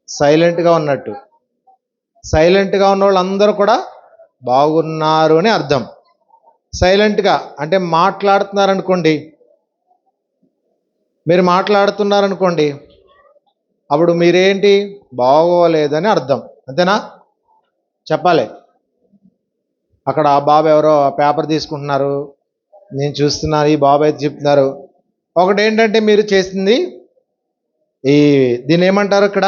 సైలెంట్గా ఉన్నట్టు. సైలెంట్గా ఉన్న వాళ్ళందరూ కూడా బాగున్నారు అని అర్థం. సైలెంట్గా అంటే మాట్లాడుతున్నారనుకోండి, మీరు మాట్లాడుతున్నారనుకోండి, అప్పుడు మీరేంటి బాగోలేదని అర్థం. అంతేనా? చెప్పాలి. అక్కడ ఆ బాబు ఎవరో పేపర్ తీసుకుంటున్నారు, నేను చూస్తున్నాను, ఈ బాబు అయితే చెప్తున్నారు. ఒకటేంటంటే మీరు చేసింది దీన్ని ఏమంటారు ఇక్కడ?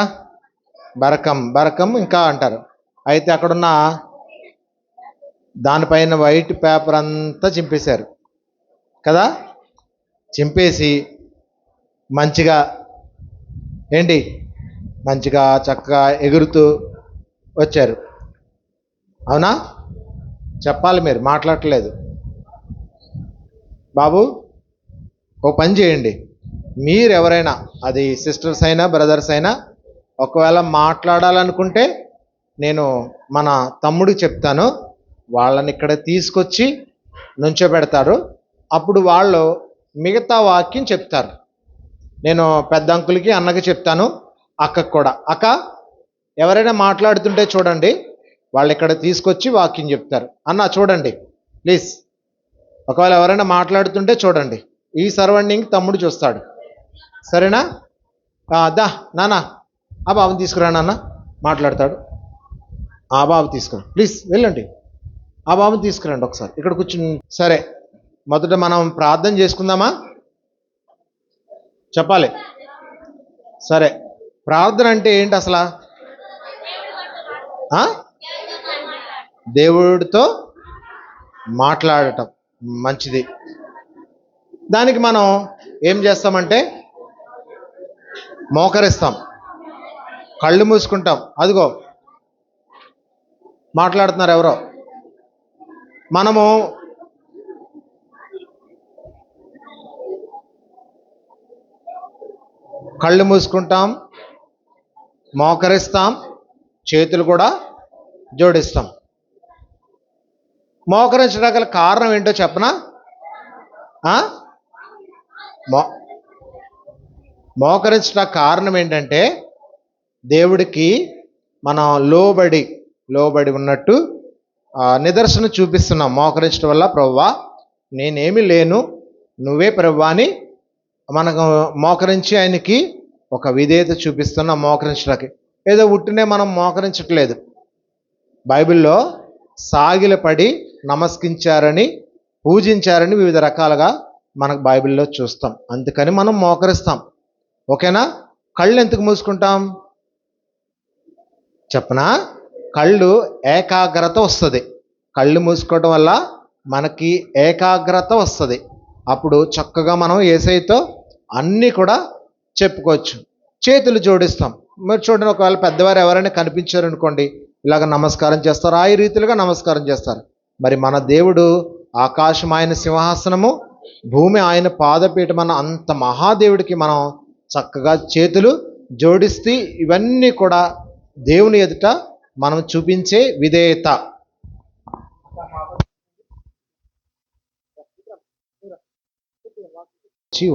బరకం ఇంకా అంటారు. అయితే అక్కడున్న దానిపైన వైట్ పేపర్ అంతా చింపేశారు కదా. చింపేసి మంచిగా చక్కగా ఎగురుతూ వచ్చారు. అవునా? చెప్పాలి, మీరు మాట్లాడట్లేదు. బాబు, ఓ పని చేయండి, మీరు ఎవరైనా, అది సిస్టర్స్ అయినా బ్రదర్స్ అయినా, ఒకవేళ మాట్లాడాలనుకుంటే నేను మన తమ్ముడికి చెప్తాను, వాళ్ళని ఇక్కడ తీసుకొచ్చి నుంచోబెడతారు. అప్పుడు వాళ్ళు మిగతా వాక్యం చెప్తారు. నేను పెద్ద అంకుల్కి, అన్నకి చెప్తాను, అక్కకు కూడా. అక్క, ఎవరైనా మాట్లాడుతుంటే చూడండి, వాళ్ళు ఇక్కడ తీసుకొచ్చి వాక్యం చెప్తారు. అన్న చూడండి ప్లీజ్, ఒకవేళ ఎవరైనా మాట్లాడుతుంటే చూడండి. ఈ సరౌండింగ్ తమ్ముడు చూస్తాడు, సరేనా? దా నాన్న, ఆ బాబుని తీసుకురా నాన్న, మాట్లాడతాడు. ఆ బాబు తీసుకురా ప్లీజ్, వెళ్ళండి, ఆ బాబుని తీసుకురండి ఒకసారి, ఇక్కడ కూర్చుని. సరే, మొదట మనం ప్రార్థన చేసుకుందామా? చెప్పాలి. సరే, ప్రార్థన అంటే ఏంటి అసలు? దేవుడితో మాట్లాడటం మంచిది. దానికి మనం ఏం చేస్తామంటే మోకరిస్తాం, కళ్ళు మూసుకుంటాం. అదిగో మాట్లాడుతున్నారు ఎవరో. మనము కళ్ళు మూసుకుంటాం, మోకరిస్తాం, చేతులు కూడా జోడిస్తాం. మోకరించడానికి గల కారణం ఏంటో చెప్పనా? మోకరించడానికి కారణం ఏంటంటే దేవుడికి మనం లోబడి ఉన్నట్టు నిదర్శనం చూపిస్తున్నాం. మోకరించడం వల్ల, ప్రభువా నేనేమి లేను, నువ్వే ప్రభువా అని మనకు మోకరించి ఆయనకి ఒక విధేయత చూపిస్తున్నాం. మోకరించడానికి ఏదో ఉట్టినే మనం మోకరించట్లేదు. బైబిల్లో సాగిలపడి నమస్కరించారని, పూజించారని వివిధ రకాలుగా మనకు బైబిల్లో చూస్తాం. అందుకని మనం మోకరిస్తాం. ఓకేనా? కళ్ళు ఎందుకు మూసుకుంటాం చెప్పనా? కళ్ళు ఏకాగ్రత వస్తుంది. కళ్ళు మూసుకోవడం వల్ల మనకి ఏకాగ్రత వస్తుంది. అప్పుడు చక్కగా మనం యేసయ్యతో అన్నీ కూడా చెప్పుకోవచ్చు. చేతులు జోడిస్తాం. మీరు చూడండి, ఒకవేళ పెద్దవారు ఎవరైనా కనిపించారనుకోండి, ఇలాగ నమస్కారం చేస్తారు, ఆ రీతిలుగా నమస్కారం చేస్తారు. మరి మన దేవుడు ఆకాశం ఆయన సింహాసనము, భూమి ఆయన పాదపీఠం అన్న అంత మహాదేవుడికి మనం చక్కగా చేతులు జోడిస్తే, ఇవన్నీ కూడా దేవుని ఎదుట మనం చూపించే విధేయత.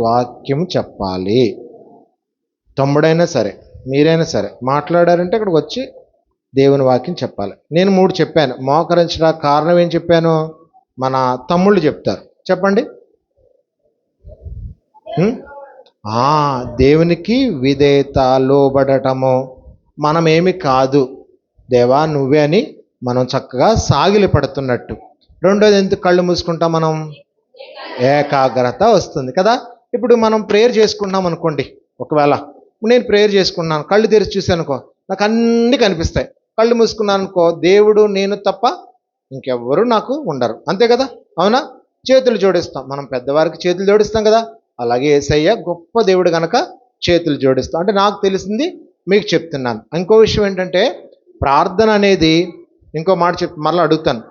వాక్యం చెప్పాలి. తమ్ముడైనా సరే, మీరైనా సరే మాట్లాడారంటే ఇక్కడికి వచ్చి దేవుని వాక్యం చెప్పాలి. నేను 3 చెప్పాను. మోకరించడానికి కారణం ఏం చెప్పాను? మన తమ్ముళ్ళు చెప్తారు. చెప్పండి. దేవునికి విధేయత, లోబడటము. మనమేమి కాదు దేవా నువ్వే అని మనం చక్కగా సాగిలి పడుతున్నట్టు. రెండోది, ఎందుకు కళ్ళు మూసుకుంటాం మనం? ఏకాగ్రత వస్తుంది కదా. ఇప్పుడు మనం ప్రేయర్ చేసుకుంటున్నాం అనుకోండి, ఒకవేళ నేను ప్రేయర్ చేసుకున్నాను, కళ్ళు తెరిచి చూశానుకో, నాకు అన్నీ కనిపిస్తాయి. కళ్ళు మూసుకున్నాను అనుకో, దేవుడు నేను తప్ప ఇంకెవ్వరూ నాకు ఉండరు. అంతే కదా, అవునా? చేతులు జోడిస్తాం, మనం పెద్దవారికి చేతులు జోడిస్తాం కదా. అలాగే యేసయ్య గొప్ప దేవుడు కనుక చేతులు జోడిస్తాం. అంటే నాకు తెలిసింది మీకు చెప్తున్నాను. ఇంకో విషయం ఏంటంటే, ప్రార్థన అనేది, ఇంకో మాట మరలా అడుగుతాను,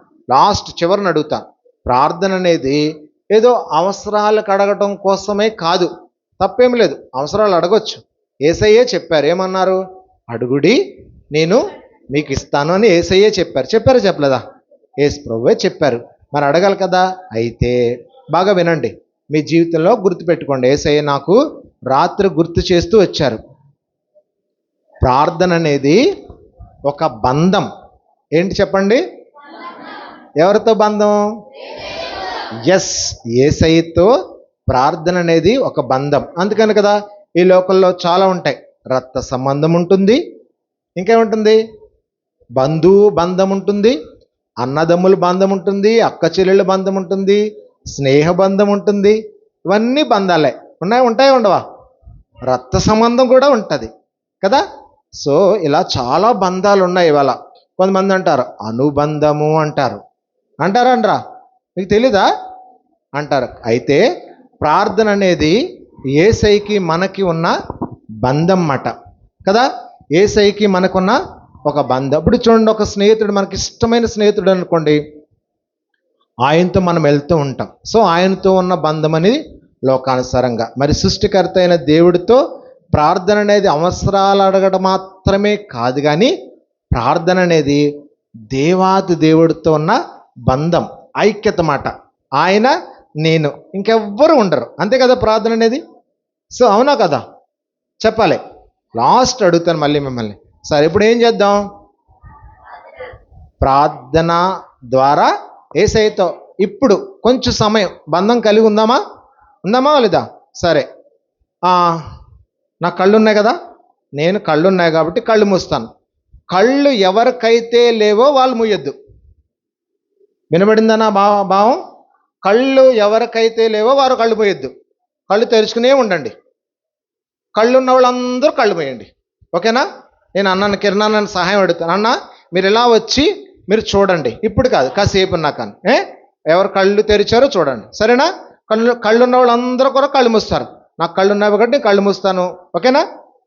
చివరిని అడుగుతాను. ప్రార్థన అనేది ఏదో అవసరాలకు అడగటం కోసమే కాదు. తప్పేం లేదు, అవసరాలు అడగొచ్చు. యేసయ్యే చెప్పారు, ఏమన్నారు? అడుగుడి నేను మీకు ఇస్తాను అని యేసయ్యే చెప్పారు. చెప్పలేదా? యేసు ప్రభువే చెప్పారు. మరి అడగాలి కదా. అయితే బాగా వినండి, మీ జీవితంలో గుర్తుపెట్టుకోండి. యేసయ్య నాకు రాత్రి గుర్తు చేస్తూ వచ్చారు. ప్రార్థన అనేది ఒక బంధం. ఏంటి చెప్పండి? ఎవరితో బంధం? ఎస్, యేసయ్యతో ప్రార్థన అనేది ఒక బంధం. అందుకని కదా ఈ లోకంలో చాలా ఉంటాయి. రక్త సంబంధం ఉంటుంది, ఇంకేముంటుంది? బంధువు బంధం ఉంటుంది, అన్నదమ్ముల బంధం ఉంటుంది, అక్క చెల్లెళ్ళ బంధం ఉంటుంది, స్నేహ బంధం ఉంటుంది. ఇవన్నీ బంధాలే. ఉంటాయి ఉండవా? రక్త సంబంధం కూడా ఉంటుంది కదా. సో ఇలా చాలా బంధాలు ఉన్నాయి. ఇవాళ కొంతమంది అంటారు అనుబంధము అంటారు. అంటారా? మీకు తెలీదా? అంటారు. అయితే ప్రార్థన అనేది యేసయ్యకి మనకి ఉన్న బంధం మాట కదా. యేసయ్యకి మనకున్న ఒక బంధం. ఇప్పుడు చూడండి, ఒక స్నేహితుడు, మనకి ఇష్టమైన స్నేహితుడు అనుకోండి, ఆయనతో మనం వెళ్తూ ఉంటాం. సో ఆయనతో ఉన్న బంధం అనేది లోకానుసారంగా. మరి సృష్టికర్త అయిన దేవుడితో ప్రార్థన అనేది అవసరాలు అడగడం మాత్రమే కాదు, కానీ ప్రార్థన అనేది దేవాది దేవుడితో ఉన్న బంధం, ఐక్యత మాట. ఆయన, నేను, ఇంకెవ్వరు ఉండరు. అంతే కదా ప్రార్థన అనేది. సో అవునా కదా? చెప్పాలి. లాస్ట్ అడుగుతాను మళ్ళీ మిమ్మల్ని. సరే, ఇప్పుడు ఏం చేద్దాం? ప్రార్థన ద్వారా యేసయ్యతో ఇప్పుడు కొంచెం సమయం బంధం కలిగి ఉందామా లేదా? సరే, నాకు కళ్ళు ఉన్నాయి కదా, నేను కళ్ళు ఉన్నాయి కాబట్టి కళ్ళు మూస్తాను. కళ్ళు ఎవరికైతే లేవో వాళ్ళు మూయొద్దు. వినబడిందనా భావం? కళ్ళు ఎవరికైతే లేవో వారు కళ్ళు మూయొద్దు. కళ్ళు తెరుచుకునే ఉండండి. కళ్ళు ఉన్న వాళ్ళందరూ కళ్ళు మూయండి. ఓకేనా? నేను అన్నాను, కిరణాన్ని సహాయం అడుగుతాను. అన్న, మీరు ఇలా వచ్చి మీరు చూడండి. ఇప్పుడు కాదు, కాసేపు ఉన్నాక. ఎవరు కళ్ళు తెరిచారో చూడండి. సరేనా? కళ్ళు ఉన్న వాళ్ళందరూ కూడా కళ్ళు మూస్తారు. నాకు కళ్ళు ఉన్నాయి కాబట్టి కళ్ళు మూస్తాను. ఓకేనా?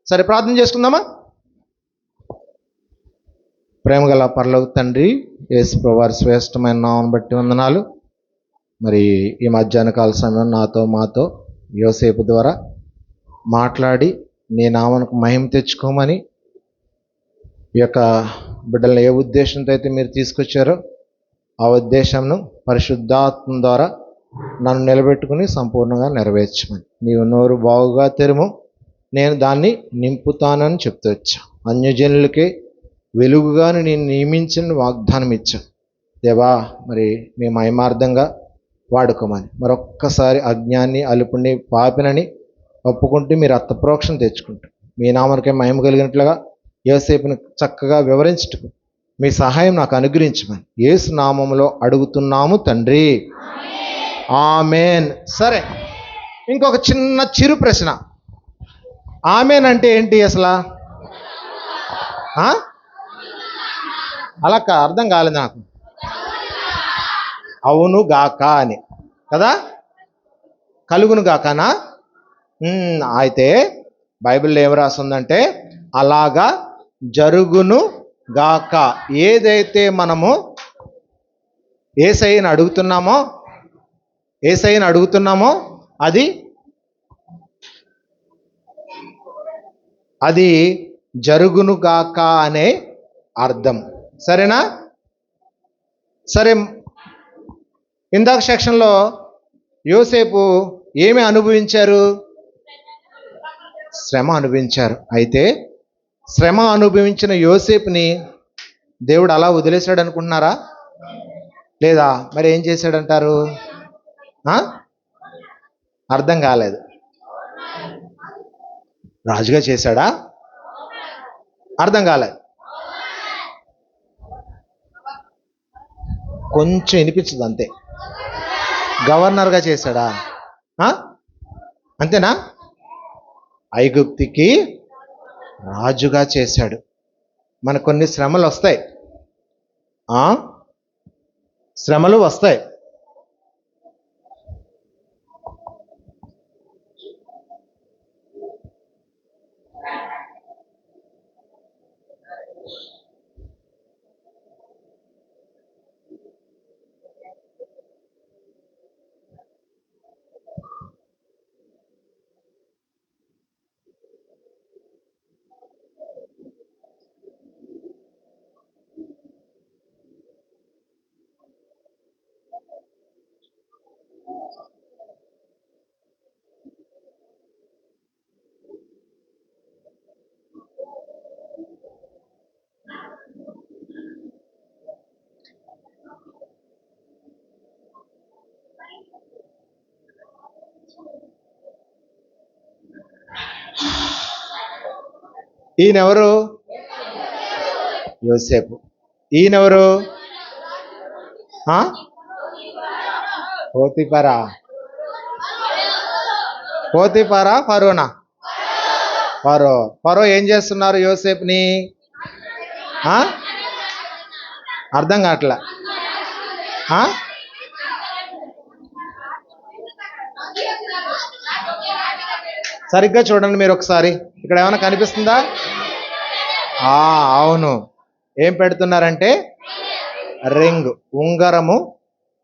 సరే, ప్రార్థన చేసుకుందామా? ప్రేమగల పరలోక తండ్రి, యేసు ప్రభువారి శ్రేష్టమైన నామమును బట్టి వందనాలు. మరి ఈ మధ్యాహ్న కాల సమయం మాతో యోసేపు ద్వారా మాట్లాడి నీ నామమునకు మహిమ తెచ్చుకోమని, ఈ యొక్క బిడ్డలను ఏ ఉద్దేశంతో అయితే మీరు తీసుకొచ్చారో ఆ ఉద్దేశంను పరిశుద్ధాత్మ ద్వారా నన్ను నిలబెట్టుకుని సంపూర్ణంగా నెరవేర్చమని, నీవు నోరు బాగుగా తెరుము, నేను దాన్ని నింపుతానని చెప్తూ వచ్చా. అన్యజనులకే వెలుగుగాను నేను నియమించిన వాగ్దానం ఇచ్చా దేవా. మరి మీ మహిమార్థంగా వాడుకోమని, మరొక్కసారి అజ్ఞాన్ని, అలుపుని, పాపినని ఒప్పుకుంటూ మీరు అత్తప్రోక్షణ తెచ్చుకుంటూ మీ నామనికే మహిమ కలిగినట్లుగా యోసేపుని చక్కగా వివరించుటకు మీ సహాయం నాకు అనుగ్రహించమని యేసు నామములో అడుగుతున్నాము తండ్రి, ఆమేన్. సరే, ఇంకొక చిన్న చిరు ప్రశ్న. ఆమేన్ అంటే ఏంటి అసలు? అలా అర్థం కాలేదు నాకు. అవును గాక అని కదా, కలుగును గాకనా? అయితే బైబిల్లో ఏం రాస్తుందంటే అలాగా జరుగును గాక. ఏదైతే మనము యేసయ్యను అడుగుతున్నామో అది జరుగును గాక అనే అర్థం. సరేనా? సరే, ఇందాక సెక్షన్లో యోసేపు ఏమి అనుభవించారు? శ్రమ అనుభవించారు. అయితే శ్రమ అనుభవించిన యోసేపుని దేవుడు అలా వదిలేశాడు అనుకుంటున్నారా? లేదా? మరి ఏం చేశాడంటారు? అర్థం కాలేదు. రాజుగా చేశాడా? అర్థం కాలేదు. కొంచెం వినిపించదు అంతే. గవర్నర్గా చేశాడా? అంతేనా? ఐగుప్తికి రాజుగా చేశాడు. మనకు కొన్ని శ్రమలు వస్తాయి, శ్రమలు వస్తాయి. ఈయనెవరు? యోసేపు. ఈయనెవరు? ఆ? పోతిఫరా. పోతిఫరా ఫరోనా? ఫరో ఏం చేస్తున్నారు యోసేపుని? ఆ? అర్థం కావట్లా. ఆ? సరిగ్గా చూడండి మీరు ఒకసారి. ఇక్కడ ఏమైనా కనిపిస్తుందా? అవును. ఏం పెడుతున్నారంటే రింగ్, ఉంగరము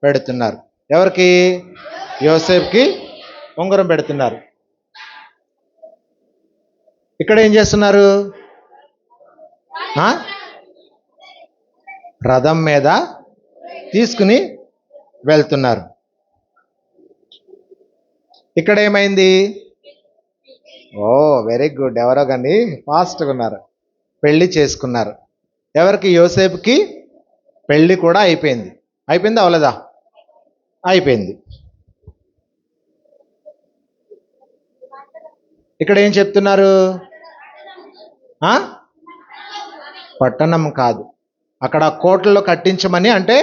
పెడుతున్నారు. ఎవరికి? యోసేపుకి ఉంగరం పెడుతున్నారు. ఇక్కడ ఏం చేస్తున్నారు? రథం మీద తీసుకుని వెళ్తున్నారు. ఇక్కడ ఏమైంది? Very good. ఎవరో కానీ ఫాస్ట్గా ఉన్నారు. పెళ్లి చేసుకున్నారు. ఎవరికి? యోసేపుకి పెళ్లి కూడా అయిపోయింది. అయిపోయిందా అవలేదా? అయిపోయింది. ఇక్కడ ఏం చెప్తున్నారు? పట్టణం కాదు, అక్కడ కోటల్లో కట్టించమని, అంటే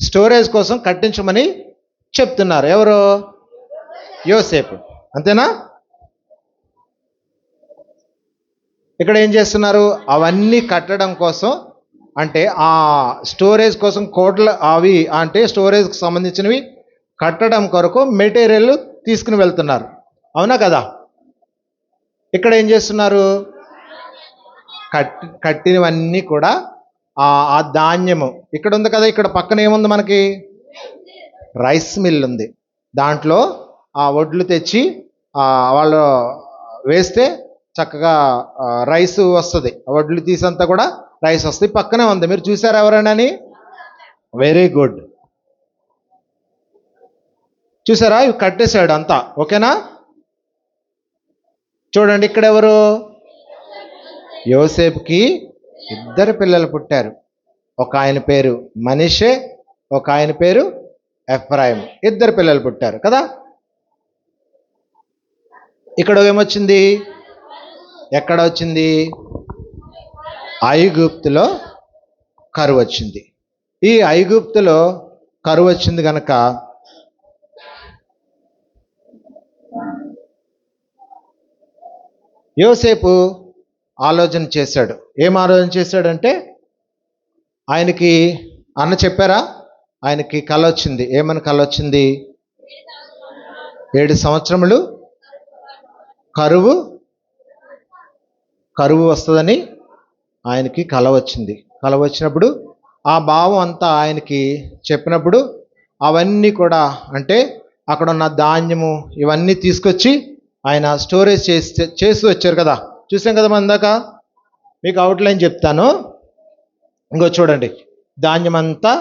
స్టోరేజ్ కోసం కట్టించమని చెప్తున్నారు. ఎవరు? యోసేపు. అంతేనా? ఇక్కడ ఏం చేస్తున్నారు? అవన్నీ కట్టడం కోసం, అంటే ఆ స్టోరేజ్ కోసం కోట్ల అవి, అంటే స్టోరేజ్కి సంబంధించినవి కట్టడం కొరకు మెటీరియల్ తీసుకుని వెళ్తున్నారు. అవునా కదా? ఇక్కడ ఏం చేస్తున్నారు? కట్టినవన్నీ కూడా ఆ ధాన్యము ఇక్కడ ఉంది కదా. ఇక్కడ పక్కన ఏముంది మనకి? రైస్ మిల్ ఉంది. దాంట్లో ఆ వడ్లు తెచ్చి వాళ్ళు వేస్తే చక్కగా రైస్ వస్తుంది. వడ్లు తీసంతా కూడా రైస్ వస్తుంది. పక్కనే ఉంది. మీరు చూసారా ఎవరైనా? Very good. చూసారా? ఇవి కట్టేశాడు అంతా. ఓకేనా? చూడండి, ఇక్కడ ఎవరు? యోసేపుకి 2 పిల్లలు పుట్టారు. ఒక ఆయన పేరు మనీషే, ఒక ఆయన పేరు ఎఫ్రాయిం. 2 పిల్లలు పుట్టారు కదా. ఇక్కడ ఏమొచ్చింది? ఎక్కడ వచ్చింది? ఐగుప్తులో కరువు వచ్చింది. ఈ ఐగుప్తులో కరువు వచ్చింది కనుక యోసేపు ఆలోచన చేశాడు. ఏం ఆలోచన చేశాడంటే, ఆయనకి అన్న చెప్పారా? ఆయనకి కల వచ్చింది. ఏమని కల వచ్చింది? 7 సంవత్సరములు కరువు వస్తుందని ఆయనకి కల వచ్చింది. కల వచ్చినప్పుడు ఆ భావం అంతా ఆయనకి చెప్పినప్పుడు అవన్నీ కూడా, అంటే అక్కడ ఉన్న ధాన్యము ఇవన్నీ తీసుకొచ్చి ఆయన స్టోరేజ్ చేసి వచ్చారు కదా. చూసాం కదా మన దాకా. మీకు అవుట్లైన్ చెప్తాను. ఇంకో చూడండి, ధాన్యం అంతా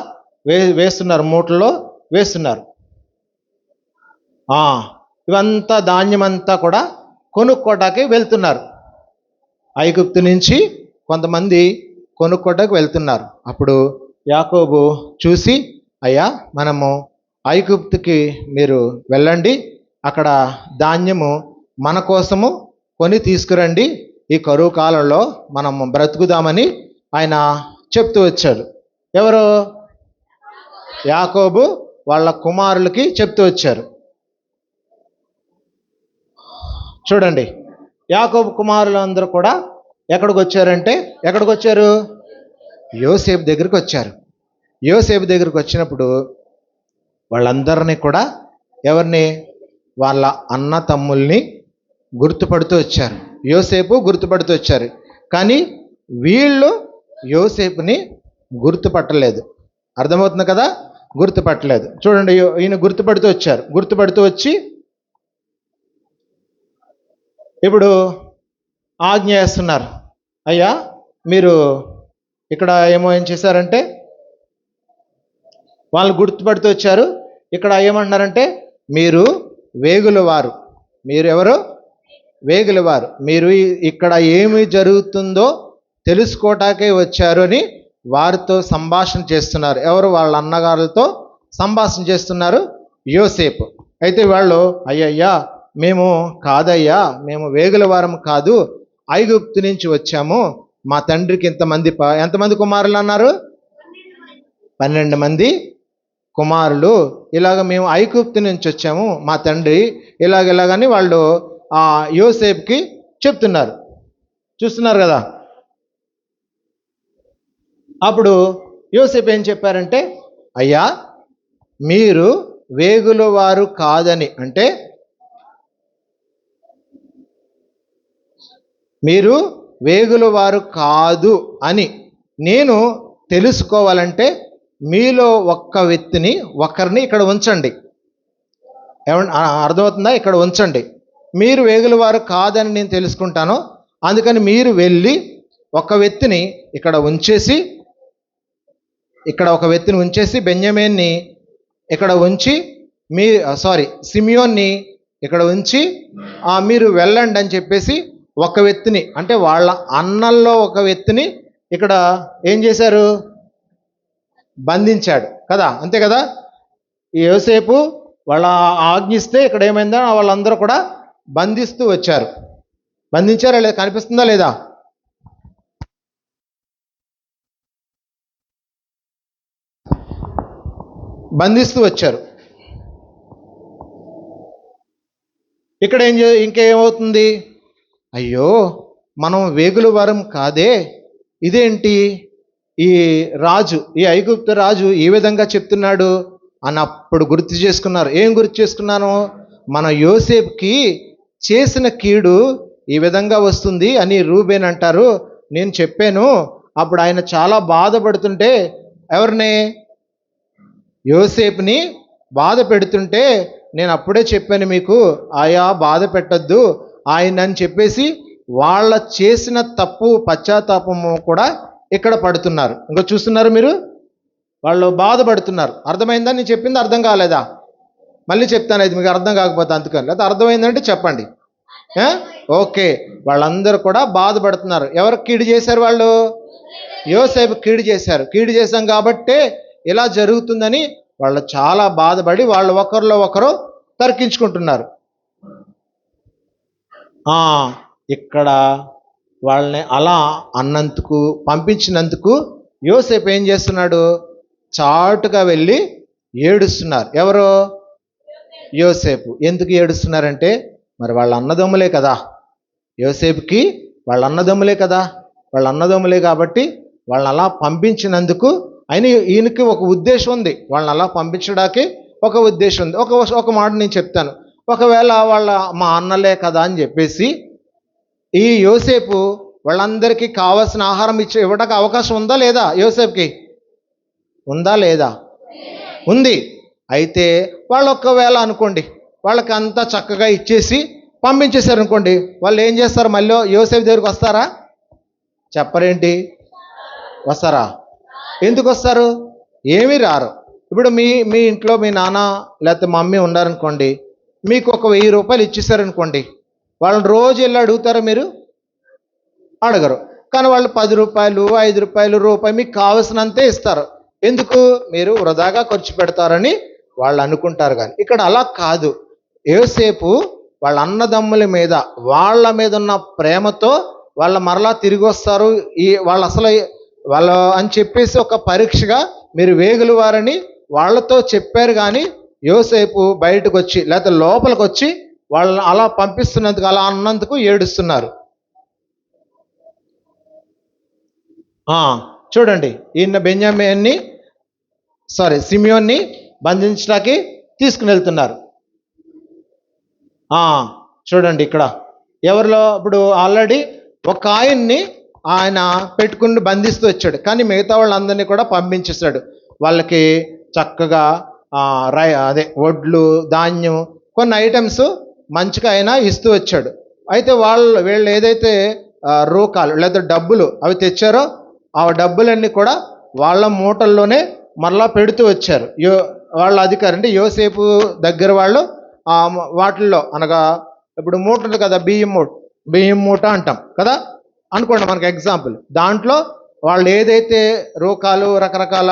వేస్తున్నారు, మూటల్లో వేస్తున్నారు. ఇవంతా ధాన్యం అంతా కూడా కొనుక్కోటానికి వెళ్తున్నారు. ఐగుప్తు నుంచి కొంతమంది కొనుక్కోటానికి వెళ్తున్నారు. అప్పుడు యాకోబు చూసి, అయ్యా మనము ఐగుప్తుకి మీరు వెళ్ళండి, అక్కడ ధాన్యము మన కోసము కొని తీసుకురండి, ఈ కరువు కాలంలో మనము బ్రతుకుదామని ఆయన చెప్తూ వచ్చాడు. ఎవరు? యాకోబు వాళ్ళ కుమారులకి చెప్తూ వచ్చారు. చూడండి, యాకోబు కుమారులందరూ కూడా ఎక్కడికి వచ్చారంటే, ఎక్కడికి వచ్చారు? యోసేపు దగ్గరికి వచ్చారు. యోసేపు దగ్గరికి వచ్చినప్పుడు వాళ్ళందరినీ కూడా, ఎవరిని? వాళ్ళ అన్న తమ్ముల్ని గుర్తుపడుతూ వచ్చారు. యోసేపు గుర్తుపడుతూ వచ్చారు. కానీ వీళ్ళు యోసేపుని గుర్తుపట్టలేదు. అర్థమవుతుంది కదా? గుర్తుపట్టలేదు. చూడండి, ఈయన గుర్తుపడుతూ వచ్చారు. గుర్తుపడుతూ వచ్చి ఇప్పుడు ఆజ్ఞ చేస్తున్నారు. అయ్యా మీరు ఇక్కడ ఏం చేశారంటే, వాళ్ళు గుర్తుపడుతూ వచ్చారు. ఇక్కడ ఏమంటున్నారంటే, మీరు వేగులవారు. మీరు ఎవరు? వేగులవారు. మీరు ఇక్కడ ఏమి జరుగుతుందో తెలుసుకోవటాకే వచ్చారు అని వారితో సంభాషణ చేస్తున్నారు. ఎవరు? వాళ్ళ అన్నగారులతో సంభాషణ చేస్తున్నారు యోసేపు. అయితే వాళ్ళు, అయ్యయ్యా మేము కాదయ్యా, మేము వేగుల వారం కాదు, ఐగుప్తు నుంచి వచ్చాము, మా తండ్రికి ఎంతమంది కుమారులు అన్నారు? 12 మంది కుమారులు. ఇలాగ మేము ఐగుప్తు నుంచి వచ్చాము, మా తండ్రి ఇలాగని వాళ్ళు యోసేపుకి చెప్తున్నారు. చూస్తున్నారు కదా. అప్పుడు యోసేపు ఏం చెప్పారంటే, అయ్యా మీరు వేగుల వారు కాదని, అంటే మీరు వేగుల వారు కాదు అని నేను తెలుసుకోవాలంటే మీలో ఒకరిని ఇక్కడ ఉంచండి. అర్థమవుతుందా? ఇక్కడ ఉంచండి. మీరు వేగుల వారు కాదని నేను తెలుసుకుంటాను, అందుకని మీరు వెళ్ళి ఒక వ్యక్తిని ఇక్కడ ఉంచేసి బెన్యామీన్ని ఇక్కడ ఉంచి సిమియోన్ని ఇక్కడ ఉంచి మీరు వెళ్ళండి అని చెప్పేసి ఒక వ్యక్తిని, అంటే వాళ్ళ అన్నల్లో ఒక వ్యక్తిని ఇక్కడ ఏం చేశారు? బంధించాడు కదా, అంతే కదా. ఈ యోసేపు వాళ్ళ ఆజ్ఞిస్తే ఇక్కడ ఏమైందో వాళ్ళందరూ కూడా బంధిస్తూ వచ్చారు. బంధించారా లేదా? కనిపిస్తుందా లేదా? బంధిస్తూ వచ్చారు. ఇక్కడ ఇంకేమవుతుంది? అయ్యో మనం వేగుల వారం కాదే, ఇదేంటి ఈ ఐగుప్తు రాజు ఈ విధంగా చెప్తున్నాడు అని అప్పుడు గుర్తు చేసుకున్నారు. ఏం గుర్తు చేసుకున్నాను? మన యోసేపుకి చేసిన కీడు ఈ విధంగా వస్తుంది అని రూబేన్ అంటారు, నేను చెప్పాను. అప్పుడు ఆయన చాలా బాధపడుతుంటే, ఎవరిని? యోసేపుని బాధ పెడుతుంటే నేను అప్పుడే చెప్పాను మీకు, ఆయా బాధ పెట్టద్దు ఆయన అని చెప్పేసి వాళ్ళ చేసిన తప్పు పశ్చాత్తాపము కూడా ఇక్కడ పడుతున్నారు. ఇంకా చూస్తున్నారు మీరు, వాళ్ళు బాధపడుతున్నారు. అర్థమైందా? నేను చెప్పింది అర్థం కాలేదా? మళ్ళీ చెప్తాను, ఇది మీకు అర్థం కాకపోతే అందుకని. లేకపోతే అర్థమైందంటే చెప్పండి. ఓకే, వాళ్ళందరూ కూడా బాధపడుతున్నారు. ఎవరికి కీడు చేశారు? వాళ్ళు యోసేపు కీడు చేశారు. కీడు చేశాం కాబట్టే ఇలా జరుగుతుందని వాళ్ళు చాలా బాధపడి వాళ్ళు ఒకరిలో ఒకరు తర్కించుకుంటున్నారు. ఇక్కడ వాళ్ళని అలా అన్నందుకు, పంపించినందుకు యోసేపు ఏం చేస్తున్నాడు? చాటుగా వెళ్ళి ఏడుస్తున్నారు. ఎవరు? యోసేపు. ఎందుకు ఏడుస్తున్నారంటే, మరి వాళ్ళ అన్నదమ్ములే కదా, యోసేపుకి వాళ్ళ అన్నదమ్ములే కదా, వాళ్ళ అన్నదమ్ములే కాబట్టి వాళ్ళని అలా పంపించినందుకు ఈయనకి ఒక ఉద్దేశం ఉంది. వాళ్ళని అలా పంపించడానికి ఒక ఉద్దేశం ఉంది. ఒక మాట నేను చెప్తాను. ఒకవేళ మా అన్నలే కదా అని చెప్పేసి ఈ యోసేపు వాళ్ళందరికీ కావాల్సిన ఆహారం ఇవ్వడానికి అవకాశం ఉందా లేదా? యోసేపుకి ఉందా లేదా? ఉంది. అయితే వాళ్ళు ఒకవేళ అనుకోండి, వాళ్ళకి అంతా చక్కగా ఇచ్చేసి పంపించేశారు అనుకోండి, వాళ్ళు ఏం చేస్తారు? మళ్ళీ యోసేపు దగ్గరికి వస్తారా? చెప్పరేంటి? వస్తారా? ఎందుకు వస్తారు? ఏమీ రారు. ఇప్పుడు మీ ఇంట్లో మీ నాన్న లేకపోతే మమ్మీ ఉన్నారనుకోండి, మీకు ఒక 1000 రూపాయలు ఇచ్చేసారనుకోండి, వాళ్ళని రోజు వెళ్ళి అడుగుతారా? మీరు అడగరు. కానీ వాళ్ళు 10 రూపాయలు, 5 రూపాయలు, రూపాయి మీకు కావలసినంతే ఇస్తారు. ఎందుకు? మీరు వృధాగా ఖర్చు పెడతారని వాళ్ళు అనుకుంటారు. కానీ ఇక్కడ అలా కాదు. యోసేపు వాళ్ళ అన్నదమ్ముల మీద, వాళ్ళ మీద ఉన్న ప్రేమతో వాళ్ళ మరలా తిరిగి వస్తారు. వాళ్ళ అని చెప్పేసి ఒక పరీక్షగా మీరు వేగుల వారని వాళ్ళతో చెప్పారు. కానీ యోసేపు బయటకు వచ్చి లేకపోతే లోపలికి వచ్చి వాళ్ళని అలా పంపిస్తున్నందుకు, అలా అన్నందుకు ఏడుస్తున్నారు. చూడండి, ఈయన సిమియోన్ని బంధించడానికి తీసుకుని వెళ్తున్నారు. చూడండి ఇక్కడ ఎవరిలో, ఇప్పుడు ఆల్రెడీ ఒక ఆయన పెట్టుకుని బంధిస్తూ వచ్చాడు, కానీ మిగతా వాళ్ళందరినీ కూడా పంపించేశాడు. వాళ్ళకి చక్కగా వడ్లు, ధాన్యం, కొన్ని ఐటమ్స్ మంచిగా ఆయన ఇస్తూ వచ్చాడు. అయితే వీళ్ళు ఏదైతే రూకాలు లేదా డబ్బులు అవి తెచ్చారో ఆ డబ్బులన్నీ కూడా వాళ్ళ మూటల్లోనే మరలా పెడుతూ వచ్చారు. వాళ్ళ అధికారి అంటే యోసేపు దగ్గర వాళ్ళు వాటిల్లో, అనగా ఇప్పుడు మూట ఉంది కదా, బియ్యం మూట అంటాం కదా అనుకోండి మనకి ఎగ్జాంపుల్. దాంట్లో వాళ్ళు ఏదైతే రూకాలు, రకరకాల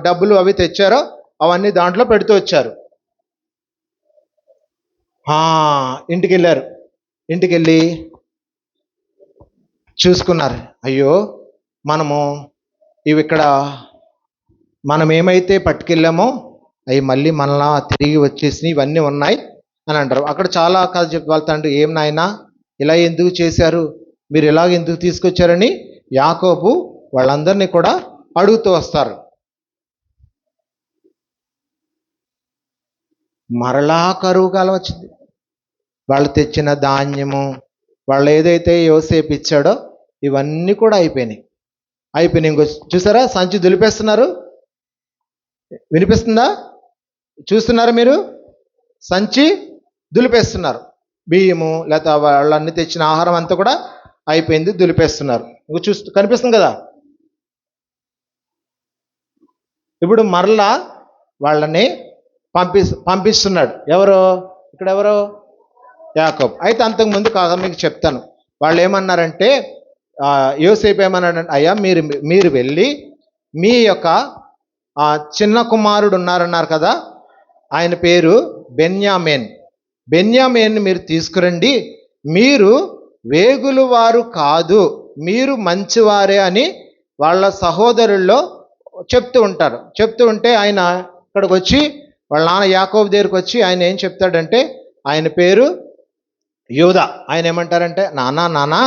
డబ్బులు అవి తెచ్చారో అవన్నీ దాంట్లో పెడుతూ వచ్చారు. ఇంటికి వెళ్ళారు. ఇంటికి వెళ్ళి చూసుకున్నారు. అయ్యో మనము ఇవి ఇక్కడ మనం ఏమైతే పట్టుకెళ్ళామో అవి మళ్ళీ మనలా తిరిగి వచ్చేసి ఇవన్నీ ఉన్నాయి అని అంటారు. అక్కడ చాలా కథ చెప్తూ వాళ్ళ తండ్రి, ఏం నాయనా ఇలా ఎందుకు చేశారు, మీరు ఇలాగ ఎందుకు తీసుకొచ్చారని యాకోబు వాళ్ళందరినీ కూడా అడుగుతూ వస్తారు. మరలా కరువు కాలం వచ్చింది. వాళ్ళు తెచ్చిన ధాన్యము, వాళ్ళు ఏదైతే యోసేపు ఇచ్చాడో ఇవన్నీ కూడా అయిపోయినాయి. ఇంకో చూసారా, సంచి దులిపేస్తున్నారు. వినిపిస్తుందా? చూస్తున్నారా మీరు? సంచి దులిపేస్తున్నారు. బియ్యము లేకపోతే వాళ్ళన్ని తెచ్చిన ఆహారం అంతా కూడా అయిపోయింది, దులిపేస్తున్నారు. కనిపిస్తుంది కదా. ఇప్పుడు మరలా వాళ్ళని పంపిస్తున్నాడు. ఎవరు? యాకోబు. అయితే అంతకుముందు కాగా మీకు చెప్తాను. వాళ్ళు ఏమన్నారంటే, యోసేపు ఏమన్నాడంటే, అయ్యా మీరు వెళ్ళి మీ యొక్క చిన్న కుమారుడు ఉన్నారన్నారు కదా, ఆయన పేరు బెన్యామేన్ మీరు తీసుకురండి, మీరు వేగులు వారు కాదు, మీరు మంచివారే అని వాళ్ళ సహోదరుల్లో చెప్తూ ఉంటారు. చెప్తూ ఉంటే ఆయన ఇక్కడికి వచ్చి వాళ్ళ నాన్న యాకోబు దగ్గరికి వచ్చి ఆయన ఏం చెప్తాడంటే, ఆయన పేరు యూదా. ఆయన ఏమంటారంటే, నానా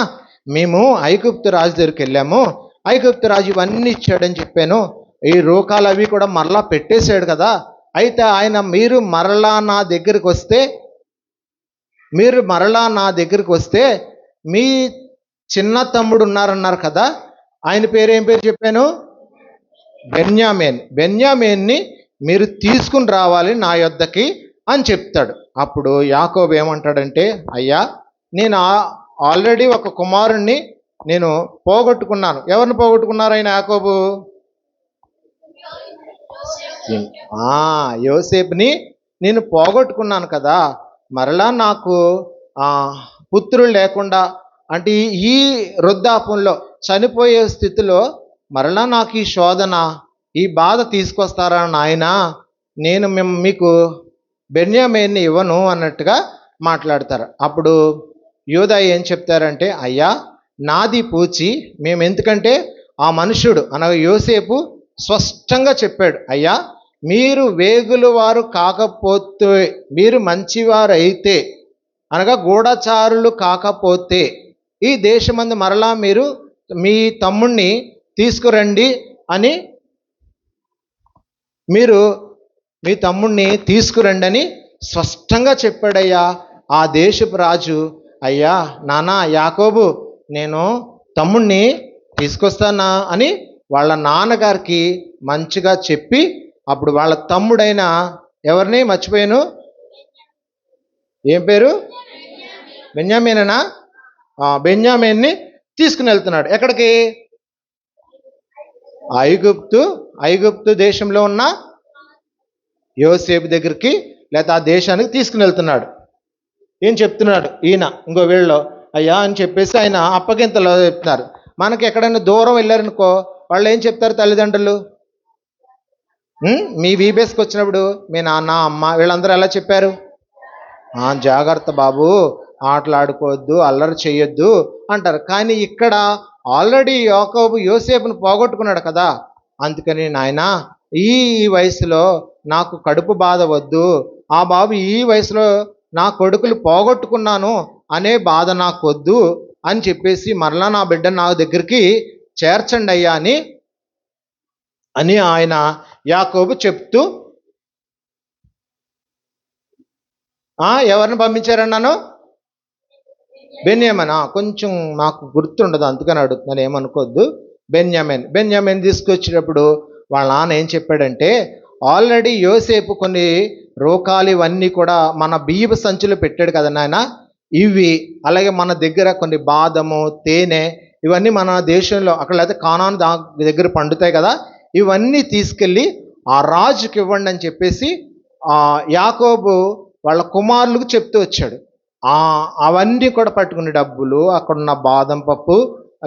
మేము ఐగుప్తు రాజు దగ్గరికి వెళ్ళాము, ఐగుప్తు రాజు ఇవన్నీ ఇచ్చాడని చెప్పాను, ఈ రోకాలు అవి కూడా మరలా పెట్టేశాడు కదా. అయితే ఆయన మీరు మరలా నా దగ్గరికి వస్తే మీ చిన్న తమ్ముడు ఉన్నారన్నారు కదా, ఆయన పేరు ఏం పేరు చెప్పాను? బెన్యామేన్ని మీరు తీసుకుని రావాలి నా యొద్దకి అని చెప్తాడు. అప్పుడు యాకోబు ఏమంటాడంటే, అయ్యా నేను ఆల్రెడీ ఒక కుమారుణ్ణి నేను పోగొట్టుకున్నాను. ఎవరిని పోగొట్టుకున్నారు ఆయన యాకోబు? యోసేపుని నేను పోగొట్టుకున్నాను కదా, మరలా నాకు పుత్రులు లేకుండా, అంటే ఈ వృద్ధాపంలో చనిపోయే స్థితిలో మరలా నాకు ఈ శోధన, ఈ బాధ తీసుకొస్తారా నాయన, నేను మీకు బెన్యామీన్ని ఇవ్వను అన్నట్టుగా మాట్లాడతారు. అప్పుడు యూదా ఏం చెప్తారంటే, అయ్యా నాది పూచి మేము, ఎందుకంటే ఆ మనుషుడు అనగా యోసేపు స్పష్టంగా చెప్పాడు, అయ్యా మీరు వేగులు వారు కాకపోతే, మీరు మంచివారు అయితే అనగా గూఢచారులు కాకపోతే ఈ దేశమందు మరలా మీరు మీ తమ్ముణ్ణి తీసుకురండి అని, మీరు మీ తమ్ముణ్ణి తీసుకురండి అని స్పష్టంగా చెప్పాడయ్యా ఆ దేశపు రాజు. అయ్యా నానా యాకోబు, నేను తమ్ముణ్ణి తీసుకొస్తానా అని వాళ్ళ నాన్నగారికి మంచిగా చెప్పి, అప్పుడు వాళ్ళ తమ్ముడైన ఎవరిని మర్చిపోయాను, ఏం పేరు? బెన్యామీనేనా? బెన్యామీన్ని తీసుకుని వెళ్తున్నాడు. ఎక్కడికి? ఐగుప్తు దేశంలో ఉన్న యోసేపు దగ్గరికి, లేదా ఆ దేశానికి తీసుకుని వెళ్తున్నాడు. ఏం చెప్తున్నాడు ఈయన ఇంకో వీళ్ళలో, అయ్యా అని చెప్పేసి ఆయన అప్పగింతలో చెప్తున్నారు. మనకి ఎక్కడైనా దూరం వెళ్ళారనుకో, వాళ్ళు ఏం చెప్తారు తల్లిదండ్రులు? మీ వీబేస్కి వచ్చినప్పుడు మీ నాన్న అమ్మ వీళ్ళందరూ ఎలా చెప్పారు? జాగ్రత్త బాబు, ఆటలాడుకోవద్దు, అల్లరి చేయొద్దు అంటారు. కానీ ఇక్కడ ఆల్రెడీ యాకోబు యోసేపును పోగొట్టుకున్నాడు కదా, అందుకని నాయనా ఈ వయసులో నాకు కడుపు బాధ వద్దు, ఆ బాబు ఈ వయసులో నా కొడుకులు పోగొట్టుకున్నాను అనే బాధ నాకు వద్దు అని చెప్పేసి మరలా నా బిడ్డ నా దగ్గరికి చేర్చండి అయ్యా అని ఆయన యాకోబు చెప్తూ, ఎవరిని పంపించారన్నాను? బెన్యామీన్. కొంచెం నాకు గుర్తుండదు అందుకని అడుగుతున్నాను, ఏమనుకోవద్దు. బెన్యామీన్ తీసుకొచ్చేటప్పుడు వాళ్ళ నాన్న ఏం చెప్పాడంటే, ఆల్రెడీ యోసేపు కొన్ని రోకాలు ఇవన్నీ కూడా మన బియ్యపు సంచులు పెట్టాడు కదా నాయన, ఇవి అలాగే మన దగ్గర కొన్ని బాదము, తేనె ఇవన్నీ మన దేశంలో అక్కడ లేకపోతే కానాను దగ్గర పండుతాయి కదా, ఇవన్నీ తీసుకెళ్ళి ఆ రాజుకి ఇవ్వండి అని చెప్పేసి యాకోబు వాళ్ళ కుమారులకు చెప్తూ వచ్చాడు. అవన్నీ కూడా పట్టుకుని డబ్బులు, అక్కడున్న బాదం పప్పు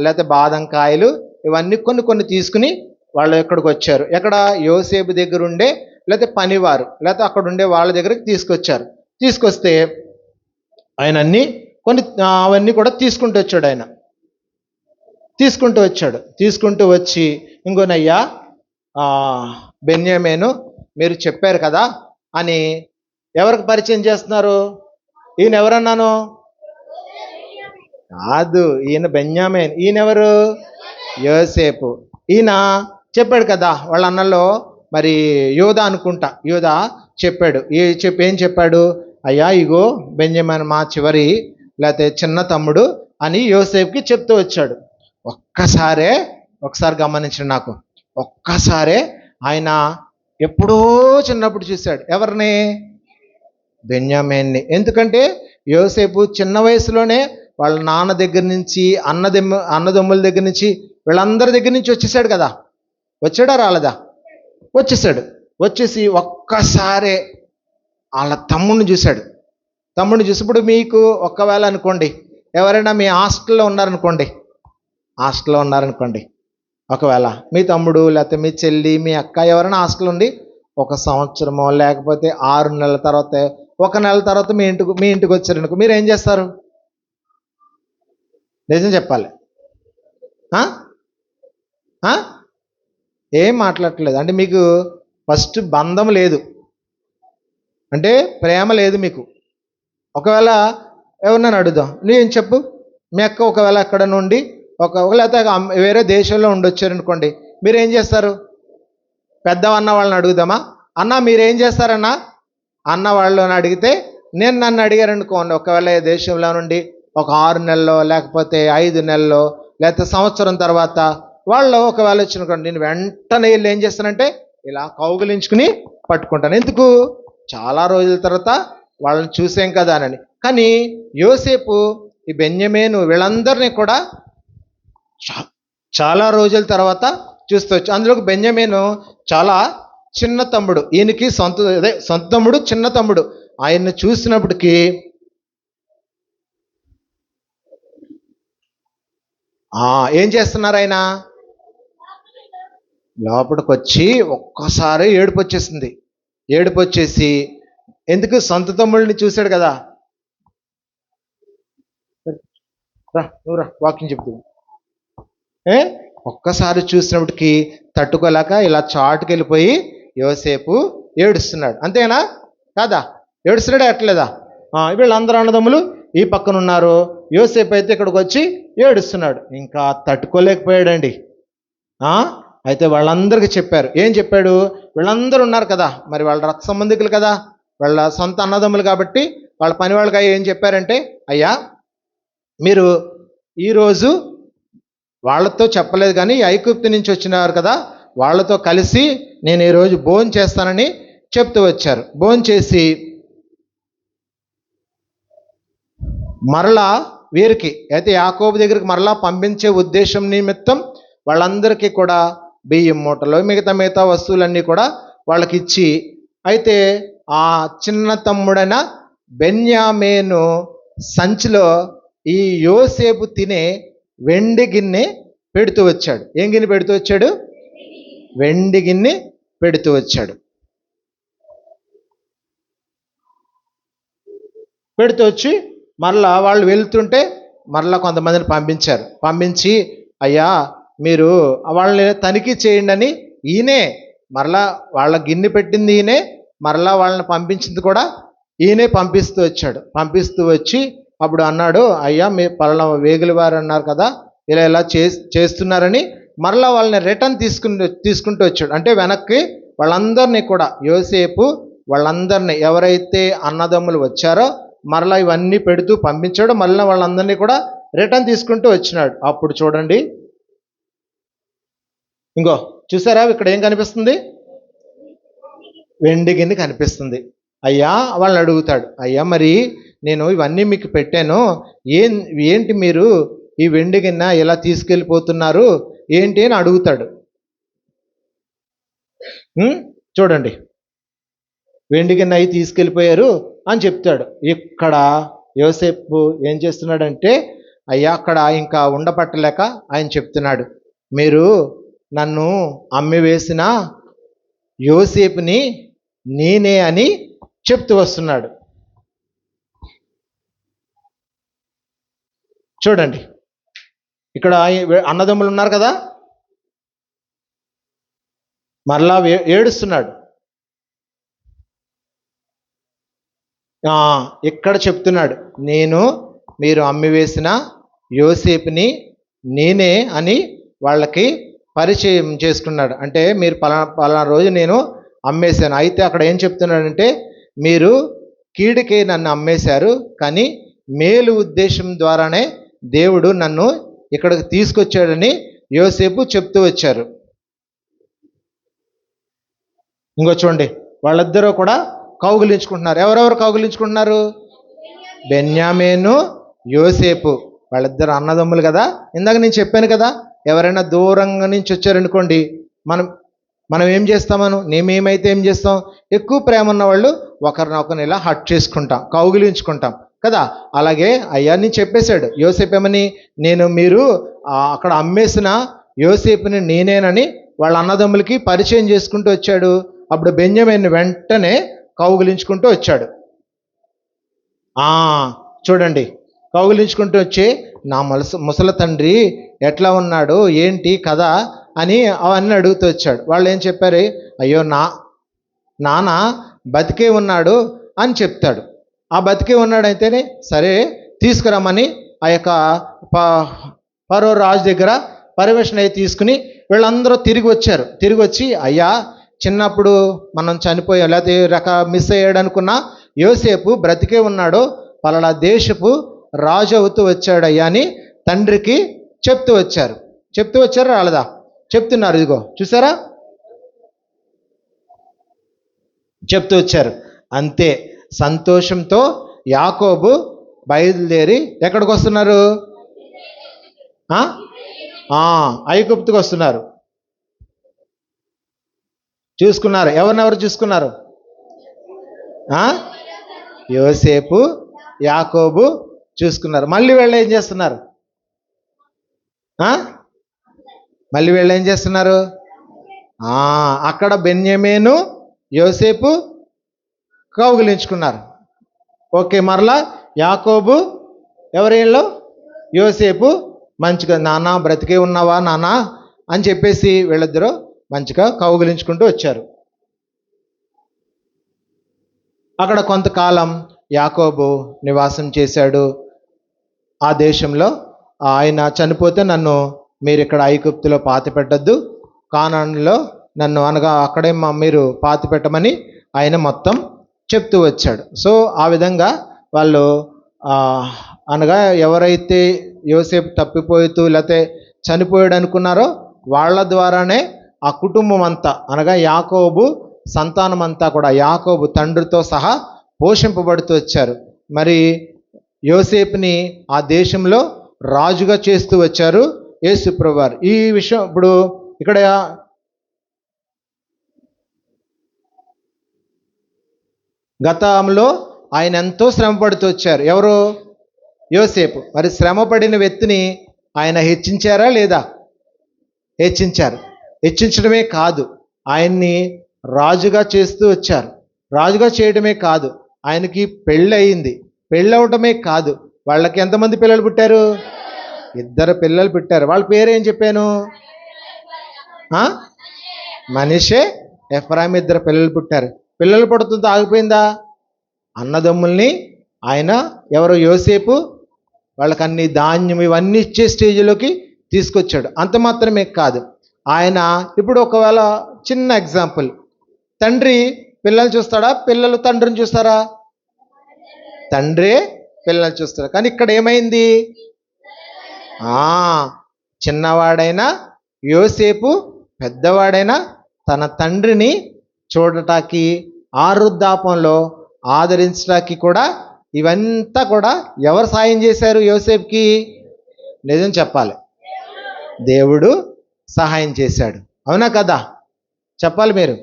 లేకపోతే బాదం కాయలు ఇవన్నీ కొన్ని తీసుకుని వాళ్ళు ఎక్కడికి వచ్చారు. ఎక్కడ? యోసేపు దగ్గర ఉండే లేకపోతే పనివారు లేకపోతే అక్కడ ఉండే వాళ్ళ దగ్గరికి తీసుకొచ్చారు. తీసుకొస్తే ఆయన అవన్నీ కూడా తీసుకుంటూ వచ్చాడు. ఆయన తీసుకుంటూ వచ్చి ఇంకోనయ్యా ఆ, బెన్యామీను మీరు చెప్పారు కదా అని ఎవరికి పరిచయం చేస్తున్నారు? ఈయన ఎవరన్నాను? కాదు, ఈయన బెన్యామీన్. ఈయనెవరు? యోసేపు. ఈయన చెప్పాడు కదా వాళ్ళ అన్నలో, మరి యోధా అనుకుంటా, యోధా చెప్పాడు. ఏం చెప్పాడు? అయ్యా ఇగో బెన్యామీన్ మా చివరి లేకపోతే చిన్న తమ్ముడు అని యోసేపుకి చెప్తూ వచ్చాడు. ఒకసారి గమనించండి, నాకు ఒక్కసారే ఆయన ఎప్పుడో చిన్నప్పుడు చూశాడు. ఎవరిని? బెన్యామీన్ని. ఎందుకంటే యోసేపు చిన్న వయసులోనే వాళ్ళ నాన్న దగ్గర నుంచి అన్నదమ్ముల దగ్గర నుంచి వీళ్ళందరి దగ్గర నుంచి వచ్చేసాడు కదా. వచ్చాడా రాలేదా? వచ్చేసాడు. వచ్చేసి ఒక్కసారే వాళ్ళ తమ్ముడిని చూశాడు. చూసినప్పుడు మీకు ఒకవేళ అనుకోండి, ఎవరైనా మీ హాస్టల్లో ఉన్నారనుకోండి, ఒకవేళ మీ తమ్ముడు లేకపోతే మీ చెల్లి మీ అక్క ఎవరైనా హాస్టల్ ఉండి 1 సంవత్సరమో లేకపోతే 6 నెలల తర్వాత 1 నెల తర్వాత మీ ఇంటికి వచ్చారనుకో, మీరు ఏం చేస్తారు? నిజం చెప్పాలి. ఏం మాట్లాడట్లేదు అంటే మీకు ఫస్ట్ బంధం లేదు అంటే ప్రేమ లేదు మీకు. ఒకవేళ ఎవరినైనా అడుగుదాం, నేను చెప్పు, మీ అక్క ఒకవేళ అక్కడ నుండి లేకపోతే వేరే దేశంలో ఉండొచ్చారనుకోండి, మీరు ఏం చేస్తారు? పెద్దవన్న వాళ్ళని అడుగుదామా? అన్న మీరేం చేస్తారన్నా అన్న వాళ్ళని అడిగితే, నన్ను అడిగారనుకోండి, ఒకవేళ దేశంలో నుండి ఒక 6 నెలల్లో లేకపోతే 5 నెలల్లో లేకపోతే సంవత్సరం తర్వాత వాళ్ళు ఒకవేళ వచ్చిననుకోండి, నేను వెంటనే వెళ్ళి ఏం చేస్తానంటే ఇలా కౌగిలించుకుని పట్టుకుంటాను. ఎందుకు? చాలా రోజుల తర్వాత వాళ్ళని చూసాం కదా అని. కానీ యోసేపు ఈ బెన్యామీను వీళ్ళందరినీ కూడా చాలా రోజుల తర్వాత చూస్తవచ్చు. అందులో బెన్యామీను చాలా చిన్న తమ్ముడు, ఈయనకి సొంత తమ్ముడు, చిన్న తమ్ముడు. ఆయన్ని చూసినప్పటికీ ఏం చేస్తున్నారు? ఆయన లోపలికి వచ్చి ఒక్కసారి ఏడుపు వచ్చేసి, ఎందుకు? సొంత తమ్ముడిని చూశాడు కదా. నువ్వు రా వాకింగ్ చెప్తూ. ఒక్కసారి చూసినప్పటికీ తట్టుకోలేక ఇలా చాటుకు వెళ్ళిపోయి యోసేపు ఏడుస్తున్నాడు. అంతేనా కాదా? ఏడుస్తున్నాడే అట్లేదా? వీళ్ళందరూ అన్నదమ్ములు ఈ పక్కన ఉన్నారు, యోసేపు అయితే ఇక్కడికి వచ్చి ఏడుస్తున్నాడు. ఇంకా తట్టుకోలేకపోయాడండి. అయితే వాళ్ళందరికీ చెప్పారు. ఏం చెప్పాడు? వీళ్ళందరూ ఉన్నారు కదా, మరి వాళ్ళ రక్త సంబంధికులు కదా, వాళ్ళ సొంత అన్నదమ్ములు కాబట్టి వాళ్ళ పని వాళ్ళకి ఏం చెప్పారంటే, అయ్యా మీరు ఈరోజు వాళ్ళతో చెప్పలేదు కానీ ఐగుప్తు నుంచి వచ్చినారు కదా, వాళ్ళతో కలిసి నేను ఈరోజు భోజనం చేస్తానని చెప్తూ వచ్చారు. భోజనం చేసి మరలా వీరికి అయితే యాకోబు దగ్గరికి మరలా పంపించే ఉద్దేశం నిమిత్తం వాళ్ళందరికీ కూడా బియ్యం మూటలు మిగతా వస్తువులన్నీ కూడా వాళ్ళకి ఇచ్చి, అయితే ఆ చిన్న తమ్ముడైన బెన్యామీను సంచిలో ఈ యోసేపు తినే వెండి గిన్నె పెడుతూ వచ్చాడు. ఏం గిన్నె పెడుతూ వచ్చాడు? వెండి గిన్నె పెడుతూ వచ్చాడు. పెడుతూ వచ్చి మరలా వాళ్ళు వెళ్తుంటే మరలా కొంతమందిని పంపించి, అయ్యా మీరు వాళ్ళని తనిఖీ చేయండి అని ఈయనే మరలా వాళ్ళ గిన్నె పెట్టింది ఈయనే, మరలా వాళ్ళని పంపించింది కూడా ఈయనే పంపిస్తూ వచ్చి అప్పుడు అన్నాడు, అయ్యా మీ పలానా వేగుల వారు అన్నారు కదా, ఇలా చేస్తున్నారని మరలా వాళ్ళని రిటర్న్ తీసుకుంటూ వచ్చాడు. అంటే వెనక్కి వాళ్ళందరినీ కూడా యోసేపు వాళ్ళందరినీ ఎవరైతే అన్నదమ్ములు వచ్చారో మరలా ఇవన్నీ పెడుతూ పంపించాడు. మళ్ళీ వాళ్ళందరినీ కూడా రిటర్న్ తీసుకుంటూ వచ్చినాడు. అప్పుడు చూడండి, ఇంకో చూసారా ఇక్కడ ఏం కనిపిస్తుంది? వెండి గిన్నె కనిపిస్తుంది. అయ్యా వాళ్ళని అడుగుతాడు, అయ్యా మరి నేను ఇవన్నీ మీకు పెట్టాను, ఏంటి మీరు ఈ వెండి గిన్నె ఇలా తీసుకెళ్ళిపోతున్నారు ఏంటి అని అడుగుతాడు. చూడండి, వెండి గిన్నె అవి తీసుకెళ్ళిపోయారు అని చెప్తాడు. ఇక్కడ యోసేపు ఏం చేస్తున్నాడంటే, అయ్యా అక్కడ ఇంకా ఉండపట్టలేక ఆయన చెప్తున్నాడు, మీరు నన్ను అమ్మి వేసిన యోసేపుని నేనే అని చెప్తూ వస్తున్నాడు. చూడండి, ఇక్కడ అన్నదమ్ములు ఉన్నారు కదా, మరలా ఏడుస్తున్నాడు. ఇక్కడ చెప్తున్నాడు, నేను మీరు అమ్మివేసిన యోసేపుని నేనే అని వాళ్ళకి పరిచయం చేసుకున్నాడు. అంటే మీరు పలానా రోజు నేను అమ్మేశాను. అయితే అక్కడ ఏం చెప్తున్నాడంటే, మీరు కీడుకే నన్ను అమ్మేశారు, కానీ మేలు ఉద్దేశం ద్వారానే దేవుడు నన్ను ఇక్కడికి తీసుకొచ్చాడని యోసేపు చెప్తూ వచ్చారు. ఇంకో చూడండి, వాళ్ళిద్దరూ కూడా కౌగులించుకుంటున్నారు. ఎవరెవరు కౌగులించుకుంటున్నారు? బెన్యామీను, యోసేపు. వాళ్ళిద్దరు అన్నదమ్ములు కదా. ఇందాక నేను చెప్పాను కదా, ఎవరైనా దూరంగా నుంచి వచ్చారనుకోండి, మనం ఏం చేస్తామను, మేమేమైతే ఏం చేస్తాం, ఎక్కువ ప్రేమ ఉన్న వాళ్ళు ఒకరినొకరిని ఇలా హట్ చేసుకుంటాం, కౌగిలించుకుంటాం కదా. అలాగే అయ్యా నేను చెప్పేశాడు యోసేపు ఏమని, మీరు అక్కడ అమ్మేసిన యోసేపుని నేనేనని వాళ్ళ అన్నదమ్ములకి పరిచయం చేసుకుంటూ వచ్చాడు. అప్పుడు బెన్యామీను వెంటనే కౌగిలించుకుంటూ వచ్చాడు. చూడండి, కౌగిలించుకుంటూ వచ్చి, నా ముసలి తండ్రి ఎట్లా ఉన్నాడు, ఏంటి కదా అని అవన్నీ అడుగుతూ వచ్చాడు. వాళ్ళు ఏం చెప్పారు, అయ్యో నాన్న బతికే ఉన్నాడు అని చెప్తాడు. ఆ బతికే ఉన్నాడైతేనే సరే తీసుకురమ్మని ఆ యొక్క ఫరో రాజు దగ్గర పర్మిషన్ అయితే తీసుకుని వీళ్ళందరూ తిరిగి వచ్చారు. తిరిగి వచ్చి, అయ్యా చిన్నప్పుడు మనం చనిపోయాం, లేకపోతే మిస్ అయ్యాడు అనుకున్న యోసేపు బ్రతికే ఉన్నాడు, పలానా దేశపు రాజు అవుతూ వచ్చాడయ్యా అని తండ్రికి చెప్తూ వచ్చారు. రాలేదా? చెప్తున్నారు. ఇదిగో చూసారా, చెప్తూ వచ్చారు. అంతే సంతోషంతో యాకోబు బయలుదేరి ఎక్కడికి వస్తున్నారు? ఐగుప్తుకు వస్తున్నారు. చూసుకున్నారు. ఎవరినెవరు చూసుకున్నారు? యోసేపు, యాకోబు చూసుకున్నారు. మళ్ళీ వీళ్ళు ఏం చేస్తున్నారు? అక్కడ బెన్యామీను, యోసేపు కౌగిలించుకున్నారు. ఓకే, మరలా యాకోబు ఎవరిలో? యోసేపు మంచిగా, నాన్న బ్రతికే ఉన్నావా నాన్న అని చెప్పేసి వీళ్ళిద్దరూ మంచిగా కౌగిలించుకుంటూ వచ్చారు. అక్కడ కొంతకాలం యాకోబు నివాసం చేశాడు. ఆ దేశంలో ఆయన చనిపోతే నన్ను మీరు ఇక్కడ ఐగుప్తులో పాతి పెట్టద్దు, కానానులో నన్ను అనగా అక్కడే మీరు పాతి పెట్టమని ఆయన మొత్తం చెప్తూ వచ్చాడు. సో ఆ విధంగా వాళ్ళు అనగా ఎవరైతే యోసేపు తప్పిపోతూ లేకపోతే చనిపోయాడు అనుకున్నారో వాళ్ళ ద్వారానే ఆ కుటుంబం అంతా అనగా యాకోబు సంతానం అంతా కూడా యాకోబు తండ్రితో సహా పోషింపబడుతూ వచ్చారు. మరి యోసేపుని ఆ దేశంలో రాజుగా చేస్తూ వచ్చారు యేసు ప్రభువారు. ఈ విషయం ఇప్పుడు ఇక్కడ గతంలో ఆయన ఎంతో శ్రమ పడుతూ వచ్చారు. ఎవరు? యోసేపు. మరి శ్రమ పడిన వ్యక్తిని ఆయన హెచ్చించారా లేదా? హెచ్చించారు. హెచ్చించడమే కాదు, ఆయన్ని రాజుగా చేస్తూ వచ్చారు. రాజుగా చేయడమే కాదు, ఆయనకి పెళ్ళి అయింది. పెళ్ళి అవటమే కాదు, వాళ్ళకి ఎంతమంది పిల్లలు పుట్టారు? 2 పిల్లలు పుట్టారు. వాళ్ళ పేరేం చెప్పాను? మనష్షే, ఎఫ్రాయిము 2 పిల్లలు పుట్టారు. పిల్లలు పుడుతుందో ఆగిపోయిందా? అన్నదమ్ముల్ని ఆయన ఎవరు? యోసేపు వాళ్ళకి అన్ని ధాన్యం ఇవన్నీ ఇచ్చే స్టేజ్లోకి తీసుకొచ్చాడు. అంత మాత్రమే కాదు, ఆయన ఇప్పుడు ఒకవేళ చిన్న ఎగ్జాంపుల్, తండ్రి పిల్లలు చూస్తాడా? పిల్లలు తండ్రిని చూస్తారా? తండ్రే పిల్లలు చూస్తాడు. కానీ ఇక్కడ ఏమైంది? చిన్నవాడైనా యోసేపు, పెద్దవాడైనా తన తండ్రిని చూడటానికి వృద్ధాపంలో ఆదరించడానికి కూడా ఇవంతా కూడా ఎవరు సాయం చేశారు యోసేపుకి? నిజం చెప్పాలి, దేవుడు సహాయం చేశాడు. అవునా కదా? చెప్పాలి మీరు.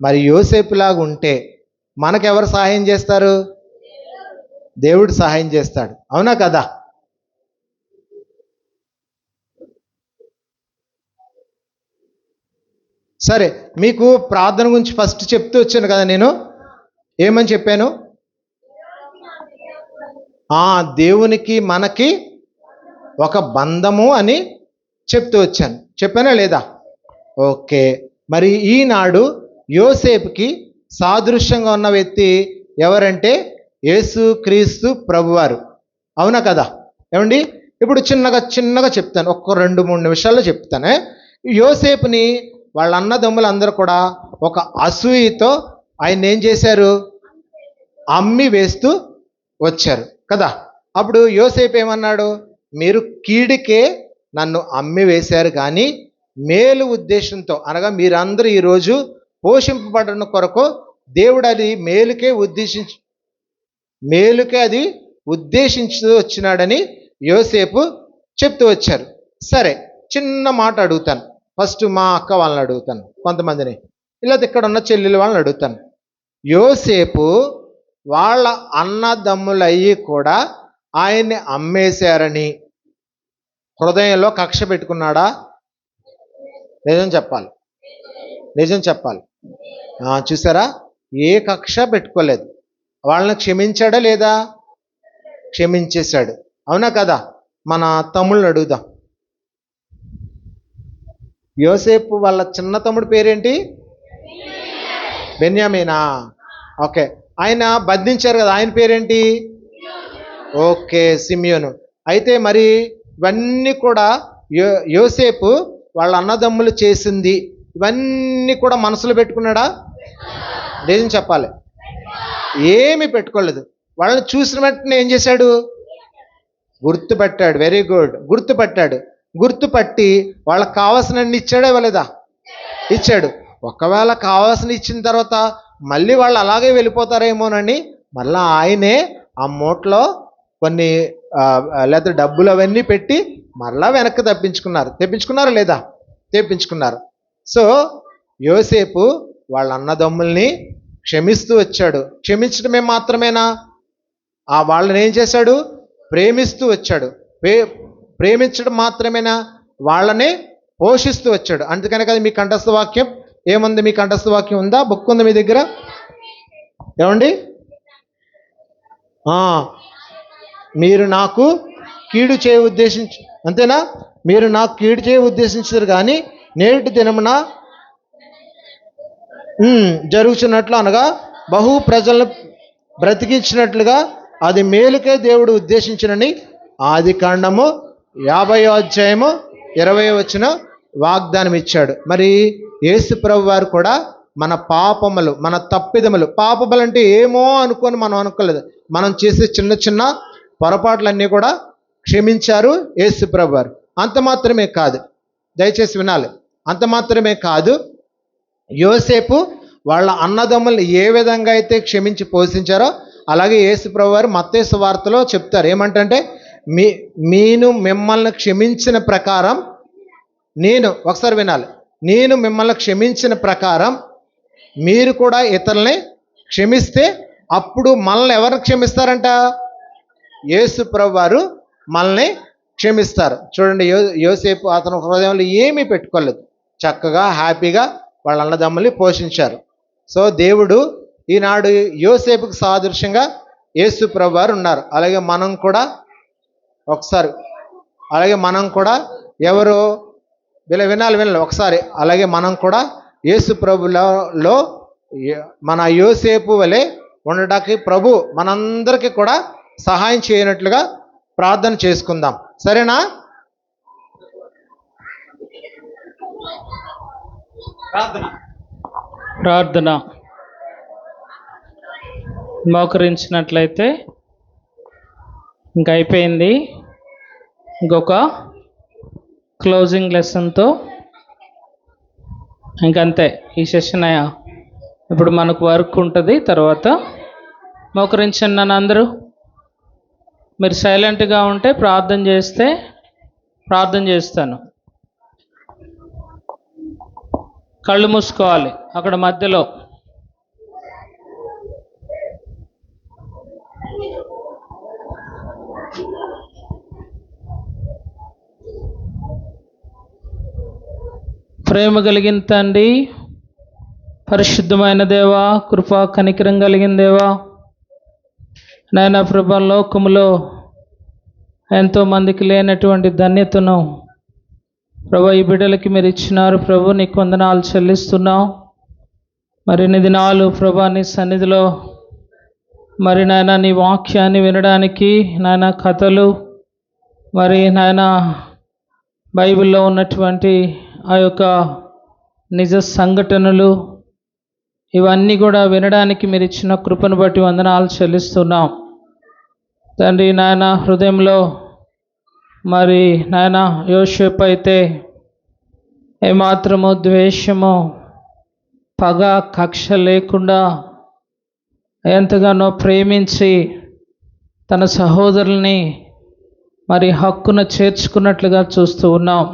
మరి యోసేపులాగా ఉంటే మనకెవరు సహాయం చేస్తారు? దేవుడు సహాయం చేస్తాడు. అవునా కదా? సరే, మీకు ప్రార్థన గురించి ఫస్ట్ చెప్తూ వచ్చాను కదా. నేను ఏమని చెప్పాను? దేవునికి మనకి ఒక బంధము అని చెప్తూ వచ్చాను. చెప్పానా లేదా? ఓకే. మరి ఈనాడు యోసేపుకి సాదృశ్యంగా ఉన్న వ్యక్తి ఎవరంటే యేసు క్రీస్తు ప్రభువారు. అవునా కదా? ఏమండి, ఇప్పుడు చిన్నగా చెప్తాను, ఒక 2-3 నిమిషాల్లో చెప్తానే. యోసేపుని వాళ్ళ అన్నదమ్ములు అందరూ కూడా ఒక అసూయతో ఆయన ఏం చేశారు? అమ్మి వేస్తూ వచ్చారు కదా. అప్పుడు యోసేపు ఏమన్నాడు? మీరు కీడుకే నన్ను అమ్మి వేశారు, కానీ మేలు ఉద్దేశంతో, అనగా మీరందరూ ఈరోజు పోషింపబడిన కొరకు దేవుడు అది మేలుకే అది ఉద్దేశించు వచ్చినాడని యోసేపు చెప్తూ వచ్చారు. సరే, చిన్న మాట అడుగుతాను. ఫస్ట్ మా అక్క వాళ్ళని అడుగుతాను, కొంతమందిని, ఇలా ఇక్కడ ఉన్న చెల్లెలు వాళ్ళని అడుగుతాను. యోసేపు వాళ్ళ అన్నదమ్ములయ్యి కూడా ఆయన్ని అమ్మేశారని హృదయంలో కక్ష పెట్టుకున్నాడా? నిజం చెప్పాలి. చూసారా, ఏ కక్ష పెట్టుకోలేదు. వాళ్ళని క్షమించాడా లేదా? క్షమించేశాడు. అవునా కదా? మన తమ్ముళ్ళని అడుగుదాం. యోసేపు వాళ్ళ చిన్న తమ్ముడు పేరేంటి? బెన్యామీనా? ఓకే. ఆయన బంధించారు కదా, ఆయన పేరేంటి? ఓకే, సిమియోను. అయితే మరి ఇవన్నీ కూడా యోసేపు వాళ్ళ అన్నదమ్ములు చేసింది ఇవన్నీ కూడా మనసులో పెట్టుకున్నాడా? నిజం చెప్పాలి, ఏమి పెట్టుకోలేదు. వాళ్ళని చూసిన వెంటనే ఏం చేశాడు? గుర్తుపట్టాడు. వెరీ గుడ్, గుర్తుపట్టి వాళ్ళకి కావాల్సినన్ని ఇచ్చాడా ఇవ్వలేదా? ఇచ్చాడు. ఒకవేళ కావాల్సిన ఇచ్చిన తర్వాత మళ్ళీ వాళ్ళు అలాగే వెళ్ళిపోతారేమోనని మళ్ళీ ఆయనే ఆ మూటలో కొన్ని లేదా డబ్బులు అవన్నీ పెట్టి మళ్ళా వెనక్కి తెప్పించుకున్నారు లేదా? తెప్పించుకున్నారు. సో యోసేపు వాళ్ళ అన్నదమ్ముల్ని క్షమిస్తూ వచ్చాడు. క్షమించడమే మాత్రమేనా? వాళ్ళని ఏం చేశాడు? ప్రేమిస్తూ వచ్చాడు. ప్రేమించడం మాత్రమేనా? వాళ్ళని పోషిస్తూ వచ్చాడు. అందుకనే కదా మీ కంఠస్థ వాక్యం ఏముంది? మీ కంఠస్థ వాక్యం ఉందా? బుక్ ఉంది మీ దగ్గర? ఏమండి? మీరు నాకు కీడు చేయ ఉద్దేశించి, అంతేనా? మీరు నాకు కీడు చేయ ఉద్దేశించారు, కానీ నేటి దినమున జరుగుతున్నట్లు, అనగా బహు ప్రజలను బ్రతికించినట్లుగా అది మేలుకే దేవుడు ఉద్దేశించినని ఆదికాండము 50వ అధ్యాయము 20వ వచనం వాగ్దానం ఇచ్చాడు. మరి యేసు ప్రభు వారు కూడా మన పాపములు, మన తప్పిదములు, పాపములు అంటే ఏమో అనుకొని మనం అనుకోలేదు, మనం చేసే చిన్న పొరపాట్లన్నీ కూడా క్షమించారు యేసు ప్రభు వారు. అంత మాత్రమే కాదు, దయచేసి వినాలి, అంత మాత్రమే కాదు, యోసేపు వాళ్ళ అన్నదమ్ములు ఏ విధంగా అయితే క్షమించి పోషించారో అలాగే యేసు ప్రభు వారు మత్తయి సువార్తలో చెప్తారు. ఏమంటే నేను మిమ్మల్ని క్షమించిన ప్రకారం, ఒకసారి వినాలి, నేను మిమ్మల్ని క్షమించిన ప్రకారం మీరు కూడా ఇతరుల్ని క్షమిస్తే అప్పుడు మనల్ని ఎవరిని క్షమిస్తారంట? యేసు ప్రభు వారు మనల్ని క్షమిస్తారు. చూడండి, యోసేపు అతను హృదయంలో ఏమీ పెట్టుకోలేదు, చక్కగా హ్యాపీగా వాళ్ళ అన్నదమ్ముల్ని పోషించారు. సో దేవుడు ఈనాడు యోసేపుకు సాదృశ్యంగా యేసు ప్రభు వారు ఉన్నారు. అలాగే మనం కూడా ఎవరు వినాలి ఒకసారి, అలాగే మనం కూడా యేసు ప్రభులో మన యోసేపు వలె ఉండటానికి ప్రభు మనందరికీ కూడా సహాయం చేయనట్లుగా ప్రార్థన చేసుకుందాం. సరేనా? ప్రార్థన మోకరించినట్లయితే ఇంక అయిపోయింది. ఇంకొక క్లోజింగ్ లెసన్తో ఇంకంతే ఈ సెషన్. ఇప్పుడు మనకు వర్క్ ఉంటుంది. తర్వాత మోకరించండి నన్ను అందరూ. మీరు సైలెంట్గా ఉంటే ప్రార్థన చేస్తాను. కళ్ళు మూసుకోవాలి. అక్కడ మధ్యలో ప్రేమ కలిగిన తండ్రి, పరిశుద్ధమైన దేవా, కృపా కనికరం కలిగిన దేవా, నాయన ప్రభా, లోకములో ఎంతోమందికి లేనటువంటి ధన్యతను ప్రభు ఈ బిడ్డలకి మీరు ఇచ్చినారు. ప్రభు నీకు వందనాలు చెల్లిస్తున్నాం. మరి ఇన్ని దినాలు ప్రభు నీ సన్నిధిలో మరి నాయన నీ వాక్యాన్ని వినడానికి నాయన కథలు, మరి నాయన బైబిల్లో ఉన్నటువంటి ఆ యొక్క నిజ సంఘటనలు, ఇవన్నీ కూడా వినడానికి మీరు ఇచ్చిన కృపను బట్టి వందనాలు చెల్లిస్తున్నాం తండ్రి. నాయన హృదయంలో మరి నాయన యోసేపు అయితే ఏమాత్రము ద్వేషము, పగ, కక్ష లేకుండా ఎంతగానో ప్రేమించి తన సహోదరుల్ని మరి హక్కున చేర్చుకున్నట్లుగా చూస్తూ ఉన్నాం.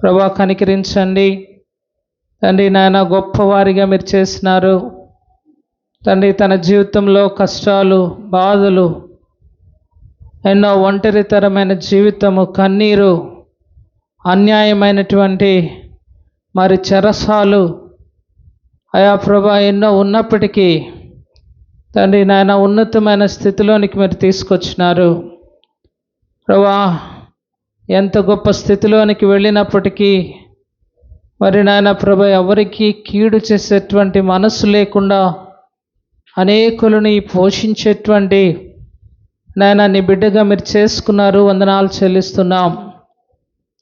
ప్రభా కనికరించండి తండ్రి. నాయన గొప్పవారిగా మీరు చేసినారు తండ్రి. తన జీవితంలో కష్టాలు, బాధలు, ఎన్నో ఒంటరితరమైన జీవితము, కన్నీరు, అన్యాయమైనటువంటి మరి చెరసాలు అయా ప్రభా ఎన్నో ఉన్నప్పటికీ తండ్రి నాయన ఉన్నతమైన స్థితిలోనికి మీరు తీసుకొచ్చినారు ప్రభా. ఎంత గొప్ప స్థితిలోనికి వెళ్ళినప్పటికీ మరి నాయన ప్రభా ఎవరికి కీడు చేసేటువంటి మనసు లేకుండా అనేకులని పోషించేటువంటి నాయన నీ బిడ్డగా మీరు చేసుకున్నారు. వందనాలు చెల్లిస్తున్నాం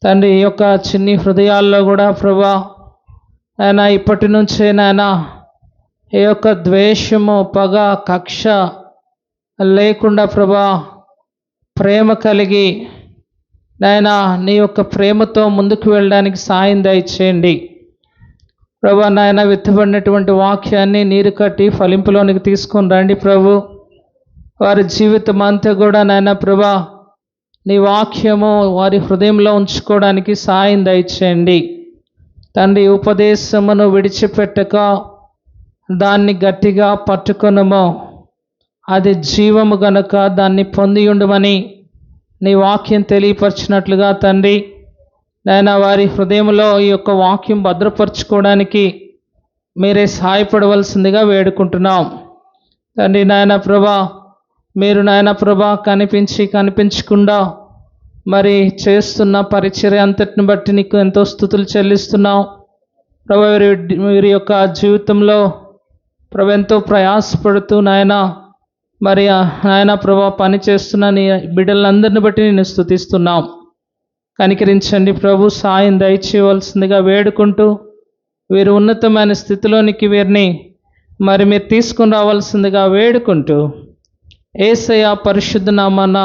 తండ్రి. ఈ యొక్క చిన్ని హృదయాల్లో కూడా ప్రభా నాయన ఇప్పటి నుంచే నాయన ఈ యొక్క ద్వేషము, పగ, కక్ష లేకుండా ప్రభా ప్రేమ కలిగి నాయన నీ యొక్క ప్రేమతో ముందుకు వెళ్ళడానికి సాయం దయచేయండి ప్రభా. నాయన విత్తబడినటువంటి వాక్యాన్ని నీరు కట్టి ఫలింపులోనికి తీసుకొని రండి ప్రభు. వారి జీవితం అంతా కూడా నాయన ప్రభా నీ వాక్యము వారి హృదయంలో ఉంచుకోవడానికి సాయం దయచేయండి తండ్రి. ఉపదేశమును విడిచిపెట్టక దాన్ని గట్టిగా పట్టుకొనుము, అది జీవము గనుక దాన్ని పొంది ఉండమని నీ వాక్యం తెలియపరిచినట్లుగా తండ్రి నాయన వారి హృదయంలో ఈ యొక్క వాక్యం భద్రపరచుకోవడానికి మీరే సహాయపడవలసిందిగా వేడుకుంటున్నాం తండ్రి. నాయన ప్రభా మీరు నాయన ప్రభా కనిపించకుండా మరి చేస్తున్న పరిచర్య అంతటిని బట్టి నీకు ఎంతో స్తుతులు చెల్లిస్తున్నాం ప్రభా. వీరి యొక్క జీవితంలో ప్రభు ఎంతో ప్రయాసపడుతూ నాయన మరి నాయన ప్రభా పని చేస్తున్న నీ బిడ్డలందరిని బట్టి నేను స్తుతిస్తున్నాం. కనికరించండి ప్రభు, సాయం దయచేయవలసిందిగా వేడుకుంటూ వీరు ఉన్నతమైన స్థితిలోనికి వీరిని మరి మీరు తీసుకుని రావాల్సిందిగా వేడుకుంటూ యేసయ్య పరిశుద్ధ నామమున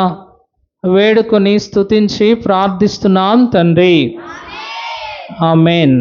వేడుకొని స్తుతించి ప్రార్థిస్తున్నాం తండ్రి. ఆమేన్.